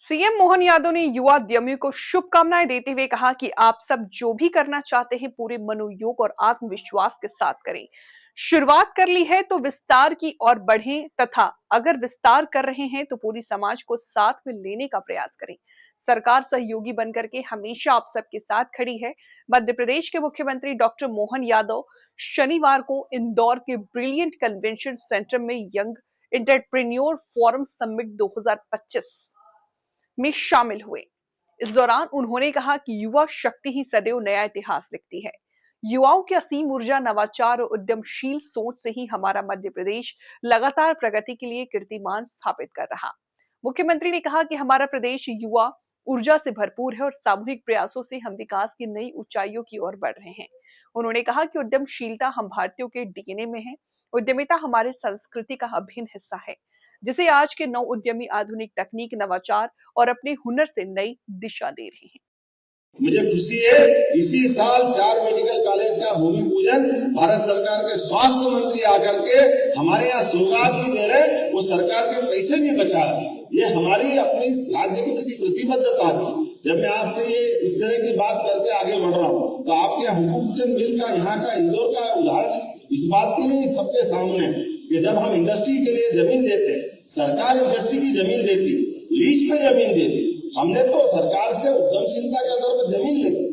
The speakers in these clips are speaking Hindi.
सीएम मोहन यादव ने युवा उद्यमियों को शुभकामनाएं देते हुए कहा कि आप सब जो भी करना चाहते हैं पूरे मनोयोग और आत्मविश्वास के साथ करें। शुरुआत कर ली है तो विस्तार की ओर बढ़ें तथा अगर विस्तार कर रहे हैं तो पूरी समाज को साथ में लेने का प्रयास करें। सरकार सहयोगी बनकर के हमेशा आप सबके साथ खड़ी है। मध्य प्रदेश के मुख्यमंत्री डॉक्टर मोहन यादव शनिवार को इंदौर के ब्रिलियंट कन्वेंशन सेंटर में यंग एंटरप्रेन्योर फोरम समिट 2025 में शामिल हुए। इस दौरान उन्होंने कहा कि युवा शक्ति ही सदैव नया इतिहास लिखती है। युवाओं की असीम ऊर्जा, नवाचार और उद्यमशील सोच से ही हमारा मध्य प्रदेश लगातार प्रगति के लिए कीर्तिमान स्थापित कर रहा। मुख्यमंत्री ने कहा कि हमारा प्रदेश युवा ऊर्जा से भरपूर है और सामूहिक प्रयासों से हम विकास की नई ऊंचाइयों की ओर बढ़ रहे हैं। उन्होंने कहा कि उद्यमशीलता हम भारतीयों के डीएनए में है। उद्यमिता हमारे संस्कृति का अभिन्न हिस्सा है, जिसे आज के नव उद्यमी आधुनिक तकनीक, नवाचार और अपने हुनर से नई दिशा दे रहे हैं। मुझे खुशी है, इसी साल 4 मेडिकल कॉलेज का भूमि पूजन भारत सरकार के स्वास्थ्य मंत्री आकर के हमारे यहाँ सौगात भी दे रहे, वो सरकार के पैसे भी बचा रहे। ये हमारी अपनी राज्य के प्रति प्रतिबद्धता थी। जब मैं आपसे ये इस तरह की बात करके आगे बढ़ रहा हूँ तो आपके हुकूमचंद मिल का, यहाँ का, इंदौर का उदाहरण इस बात के लिए सबके सामने है कि जब हम इंडस्ट्री के लिए जमीन देते, सरकार इंडस्ट्री की जमीन देती, लीज पे जमीन देती, हमने तो सरकार से उद्यमशीलता के आधार पर जमीन लेती,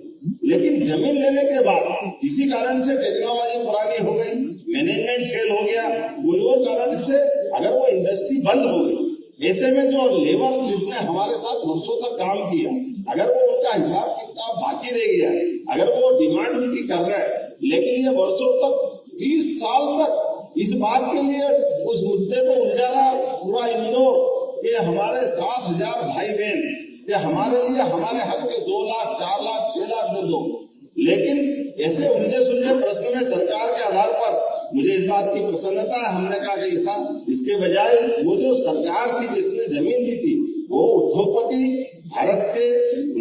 लेकिन जमीन लेने के बाद किसी कारण से टेक्नोलॉजी पुरानी हो गई, मैनेजमेंट फेल हो गया, कोई और कारण से अगर वो इंडस्ट्री बंद हो गई, ऐसे में जो लेबर जिसने हमारे साथ वर्षों तक काम किया, अगर वो उनका हिसाब किताब बाकी रह गया, अगर वो डिमांड उनकी कर रहे हैं, लेकिन ये वर्षों तक 30 साल तक इस बात के लिए उस मुद्दे को उलझा रहा पूरा इंदौर कि हमारे 7,000 भाई बहन कि हमारे लिए हमारे हक के 2 लाख, 4 लाख, 6 लाख दे दो। लेकिन ऐसे उलझे सुलझे प्रश्न में सरकार के आधार पर मुझे इस बात की प्रसन्नता है। हमने कहा कि ऐसा इसके बजाय वो जो सरकार थी जिसने जमीन दी थी वो उद्योगपति भारत के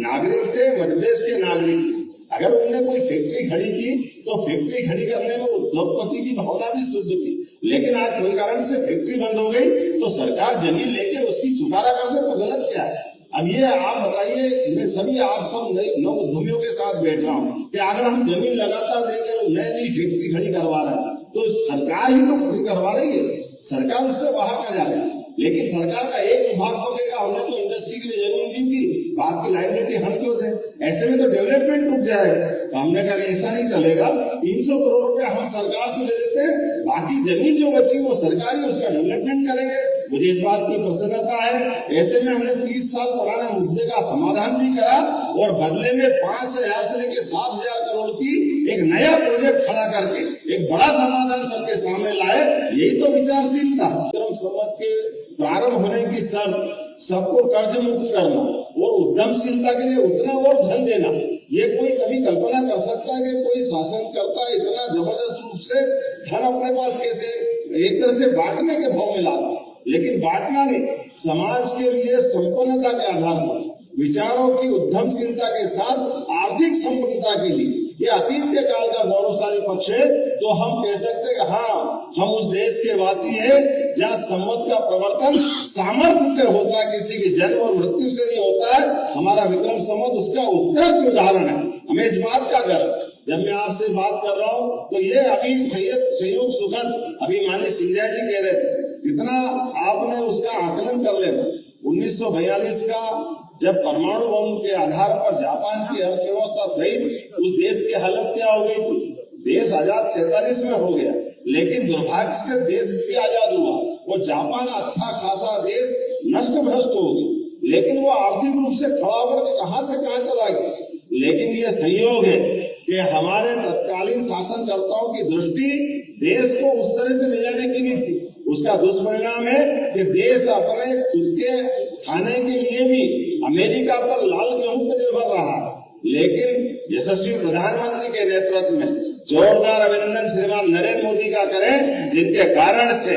नागरिक थे, मध्य प्रदेश के नागरिक थे। अगर उन्होंने कोई फैक्ट्री खड़ी की तो फैक्ट्री खड़ी करने में उद्योगपति की भावना भी शुद्ध थी, लेकिन आज कोई कारण से फैक्ट्री बंद हो गई तो सरकार जमीन लेके उसकी चुकारा कर दे तो गलत क्या है? अब ये आप बताइए, मैं सभी आप सब नौ उद्यमियों के साथ बैठ रहा हूँ कि अगर हम जमीन लगातार देकर नई फैक्ट्री खड़ी करवा रहे हैं तो सरकार ही तो खड़ी करवा रही है, सरकार उससे बाहर का जा रही है। लेकिन सरकार का एक विभाग तो कहेगा हमने तो इंडस्ट्री के लिए जमीन दी थी, बात की लाइबिलिटी हम क्यों थे? ऐसे में तो डेवलपमेंट रुक जाएगा। तो हमने कहा ऐसा नहीं चलेगा, 300 करोड़ रुपया हम सरकार से ले देते हैं, बाकी जमीन जो बची वो सरकारी उसका डेवलपमेंट करेंगे। मुझे इस बात की प्रसन्नता है। ऐसे में हमने 30 साल पुराने मुद्दे का समाधान भी करा और बदले में 5,000 से लेकर 7,000 करोड़ की एक नया प्रोजेक्ट खड़ा करके एक बड़ा समाधान सबके सामने लाए। यही तो विचारशीलता। समाज के प्रारंभ होने की शर्त सबको कर्ज मुक्त करना और उद्यमशीलता के लिए उतना और धन देना, ये कोई कभी कल्पना कर सकता है कि कोई शासनकर्ता इतना जबरदस्त रूप से धन अपने पास कैसे एक तरह से बांटने के भाव में लाता? लेकिन बांटना नहीं, समाज के लिए संपन्नता के आधार पर विचारों की उद्यमशीलता के साथ आर्थिक संपन्नता के लिए ये अतीत के काल का गौरवशाली पक्ष है। तो हम कह सकते हैं हाँ, हम उस देश के वासी हैं जहाँ संवत का प्रवर्तन सामर्थ्य से होता है, किसी के जन्म और मृत्यु से नहीं होता है। हमारा विक्रम संवत उसका उत्कृष्ट उदाहरण है। हमें इस बात का गर्व। जब मैं आपसे बात कर रहा हूँ तो ये अभी संयोग सुखद, अभी माननीय सिंधिया जी कह रहे थे, इतना आपने उसका आकलन कर लेना। 1942 का जब परमाणु बम के आधार पर जापान की अर्थव्यवस्था सहित उस देश की हालत क्या हो गई थी? देश आजाद 47 में हो गया, लेकिन दुर्भाग्य से देश भी आजाद हुआ। वो जापान अच्छा खासा देश नष्ट भ्रष्ट हो गया, लेकिन वो आर्थिक रूप से खड़ा होकर कहां से कहां चला गया। लेकिन ये संयोग है कि हमारे तत्कालीन शासनकर्ताओं की दृष्टि देश को उस तरह से ले जाने की नहीं थी। उसका दुष्परिणाम है कि देश अपने खुद के खाने के लिए भी अमेरिका पर लाल गेहूं पर निर्भर रहा। लेकिन यशस्वी प्रधानमंत्री के नेतृत्व में जोरदार अभिनंदन श्रीमान नरेंद्र मोदी का करें, जिनके कारण से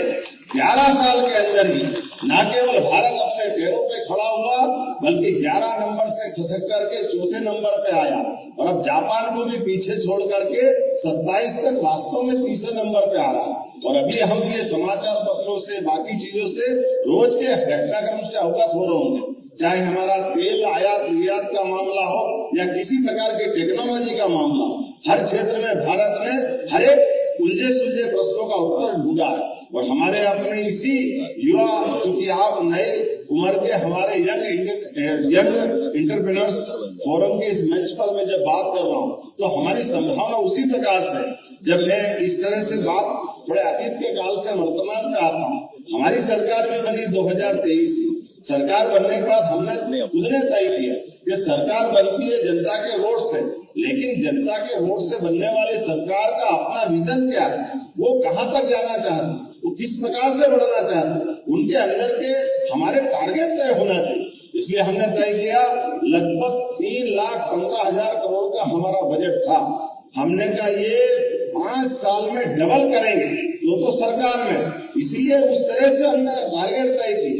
11 साल के अंदर ही न केवल भारत अपने पैरों पे खड़ा हुआ, बल्कि 11 नंबर से खसक करके 4थे नंबर पे आया और अब जापान को भी पीछे छोड़ करके 27 तक वास्तव में 3रे नंबर पे आ रहा। और अभी हम ये समाचार पत्रों से, बाकी चीजों से रोज के घटनाक्रम से अवगत हो रहे होंगे। चाहे हमारा तेल आयात निर्यात का मामला हो या किसी प्रकार की टेक्नोलॉजी का मामला हो, हर क्षेत्र में भारत ने हर एक उलझे सुलझे प्रश्नों का उत्तर ढूंढा है। और हमारे अपने इसी युवा, क्योंकि आप नए उम्र के हमारे यंग एंटरप्रेन्योर्स फोरम के इस मंच पर मैं जब बात कर रहा हूँ तो हमारी संभावना उसी प्रकार से, जब मैं इस तरह से बात थोड़े अतीत के काल से वर्तमान में आता हूँ, हमारी सरकार भी बनी 2023 में। सरकार बनने के बाद हमने खुद ने तय किया कि सरकार बनती है जनता के वोट से, लेकिन जनता के वोट से बनने वाली सरकार का अपना विजन क्या है, वो कहाँ तक जाना चाहती है, वो किस प्रकार से बढ़ना चाहती है, उनके अंदर के हमारे टारगेट तय होना चाहिए। इसलिए हमने तय किया, लगभग 3,15,000 करोड़ का हमारा बजट था। हमने कहा ये 5 साल में डबल करेंगे, तो सरकार में, इसलिए उस तरह से हमने टारगेट तय की।